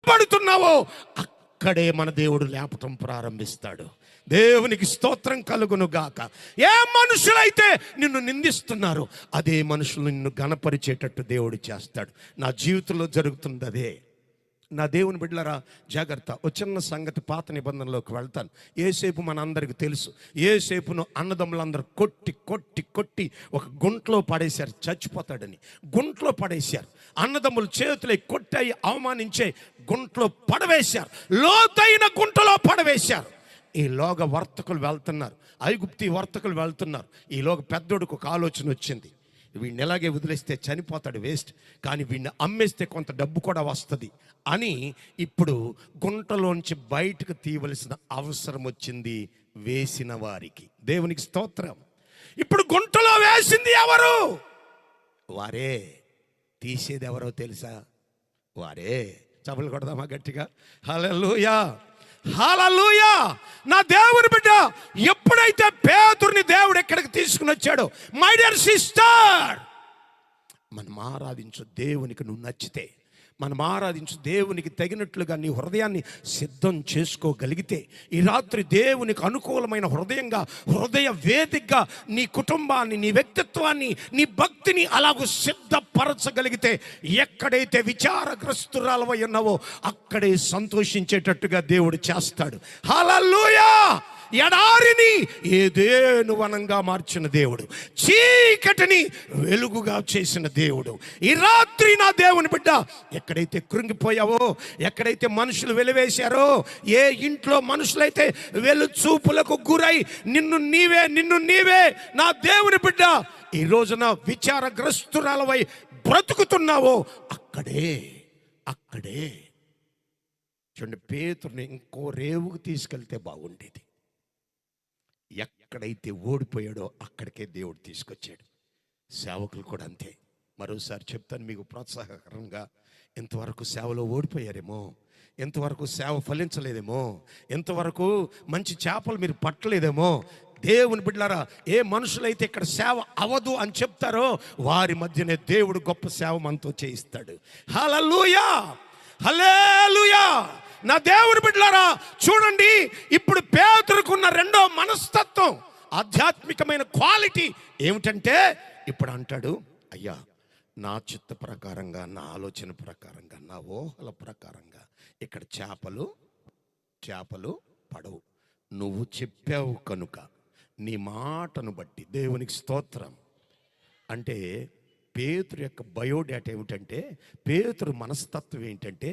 పడుతున్నావో అక్కడే మన దేవుడు లేపటం ప్రారంభిస్తాడు. దేవునికి స్తోత్రం కలుగును గాక. ఏ మనుషులైతే నిన్ను నిందిస్తున్నారో అదే మనుషులు నిన్ను గణపరిచేటట్టు దేవుడు చేస్తాడు. నా జీవితంలో జరుగుతుంది అదే. నా దేవుని బిడ్డలారా జాగ్రత్త. ఒక చిన్న సంగతి, పాత నిబంధనలోకి వెళ్తాను. ఏసేపు మనందరికీ తెలుసు. ఏసేపును అన్నదమ్ములందరూ కొట్టి కొట్టి కొట్టి ఒక గుంటలో పడేశారు, చచ్చిపోతాడని గుంటలో పడేశారు. అన్నదమ్ములు చేతులు కొట్టాయి, అవమానించే గుంటలో పడవేశారు, లోతైన గుంటలో పడవేశారు. ఈలోగా వర్తకులు వెళ్తున్నారు, ఐగుప్తి వర్తకులు వెళ్తున్నారు. ఈలోగా పెద్దోడికి ఒక ఆలోచన వచ్చింది, వీడిని ఎలాగే వదిలేస్తే చనిపోతాడు, వేస్ట్, కానీ వీడిని అమ్మేస్తే కొంత డబ్బు కూడా వస్తుంది అని ఇప్పుడు గుంటలోంచి బయటకు తీయవలసిన అవసరం వచ్చింది వేసిన వారికి. దేవునికి స్తోత్రం. ఇప్పుడు గుంటలో వేసింది ఎవరు? వారే. తీసేది ఎవరో తెలుసా? వారే. చప్పట్లు కొడదామా గట్టిగా? హల్లెలూయా, హల్లెలూయా. నా దేవుని బిడ్డ, ఎప్పుడైతే పేతురుని దేవుడు ఎక్కడికి తీసుకుని వచ్చాడో, మై డియర్ సిస్టర్, మనం ఆరాధించు దేవునికి నువ్వు నచ్చితే, మనం ఆరాధించు దేవునికి తగినట్లుగా నీ హృదయాన్ని సిద్ధం చేసుకోగలిగితే, ఈ రాత్రి దేవునికి అనుకూలమైన హృదయంగా, హృదయ వేదికగా నీ కుటుంబాన్ని, నీ వ్యక్తిత్వాన్ని, నీ భక్తిని అలాగూ సిద్ధపరచగలిగితే, ఎక్కడైతే విచారగ్రస్తురాలవై ఉన్నావో అక్కడే సంతోషించేటట్టుగా దేవుడు చేస్తాడు. హల్లెలూయా. ఎడారిని ఏదేను వనంగా మార్చిన దేవుడు, చీకటిని వెలుగుగా చేసిన దేవుడు. ఈ రాత్రి నా దేవుని బిడ్డ, ఎక్కడైతే కృంగిపోయావో, ఎక్కడైతే మనుషులు వెలివేశారో, ఏ ఇంట్లో మనుషులైతే వెలుచూపులకు గురై నిన్ను నీవే నా దేవుని బిడ్డ ఈ రోజున విచారగ్రస్తురాలవై బ్రతుకుతున్నావో అక్కడే చూడండి, పేతురుని ఇంకో రేవుకు తీసుకెళ్తే బాగుండేది. ఎక్కడైతే ఓడిపోయాడో అక్కడికే దేవుడు తీసుకొచ్చాడు. సేవకులు కూడా అంతే. మరోసారి చెప్తాను మీకు ప్రోత్సాహకరంగా, ఇంతవరకు సేవలో ఓడిపోయారేమో, ఇంతవరకు సేవ ఫలించలేదేమో, ఇంతవరకు మంచి చేపలు మీరు పట్టలేదేమో. దేవుని బిడ్డలారా, ఏ మనుషులైతే ఇక్కడ సేవ అవదు అని చెప్తారో వారి మధ్యనే దేవుడు గొప్ప సేవ మనతో చేయిస్తాడు. హల్లెలూయా, హల్లెలూయా. నా దేవుని బిడ్డలారా చూడండి, ఇప్పుడు పేతురుకున్న రెండో మనస్తత్వం, ఆధ్యాత్మికమైన క్వాలిటీ ఏమిటంటే, ఇప్పుడు అంటాడు, అయ్యా నా చిత్త ప్రకారంగా, నా ఆలోచన ప్రకారంగా, నా ఊహల ప్రకారంగా ఇక్కడ చేపలు పడవు. నువ్వు చెప్పావు కనుక, నీ మాటను బట్టి. దేవునికి స్తోత్రం. అంటే పేతురు యొక్క బయోడేటా ఏమిటంటే, పేతురు మనస్తత్వం ఏంటంటే,